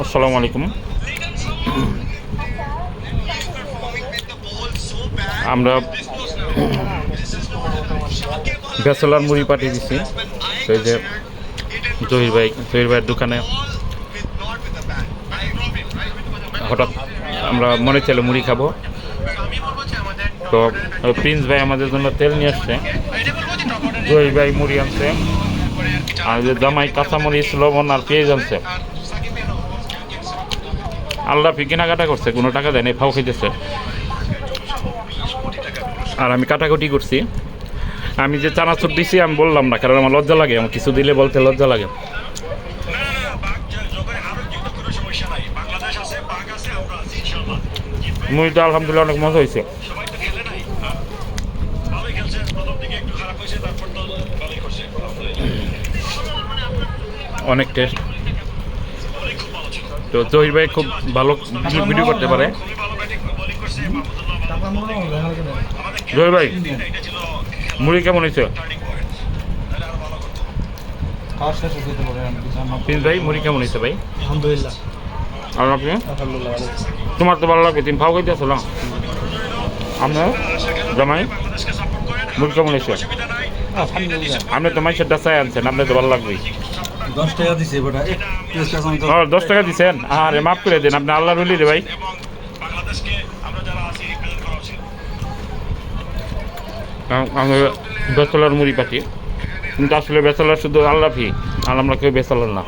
আসসালামু আলাইকুম। আমরা ব্যাচেলার মুড়ি পাঠিয়ে দিচ্ছি। এই যে জহির ভাইয়ের দোকানে হঠাৎ আমরা মনে ছিল মুড়ি খাবো, তো প্রিন্স ভাই আমাদের জন্য তেল নিয়ে আসছে, জহির ভাই মুড়ি আনছে, আর যে জামাই কাঁচামরিচ, লবণ আর পেঁয়াজ আনছে। আল্লাহ ফি কেনাকাটা করছে, কোনো টাকা দেয়নি, ফাও খাইতেছে। আর আমি কাটাকুটি করছি। আমি যে চানাচুর দিছি আমি বললাম না, কারণ আমার লজ্জা লাগে, আমার কিছু দিলে বলতে লজ্জা লাগে। মুড়িটা আলহামদুলিল্লাহ অনেক মজা হয়েছে। অনেক টেস্ট। তো জহির ভাই খুব ভালো ভিডিও করতে পারে। জহির ভাই মুড়ি কেমন হয়েছে? প্রিন্স ভাই মুড়ি কেমন হয়েছে ভাই? আলহামদুলিল্লাহ। আর আপনি? তোমার তো ভালো লাগবে, তুমি ফাও খাইতে আসো না? আপনার জামাই মুড়ি কেমন হয়েছে? আপনি তো মাইসের ডাসায় আনছেন, আপনি তো ভালো লাগবেই। 10 টাকা দিছে ওটা। 10 টাকা দিচ্ছেন? আরে মাফ করে দেন, আপনি আল্লাহ রুলি রে ভাই। আমরা ব্যাচেলার মুড়ি পাঠি, কিন্তু আসলে ব্যাচেলার শুধু আল্লাহ ফি, আর আমরা কেউ ব্যাচেলার না।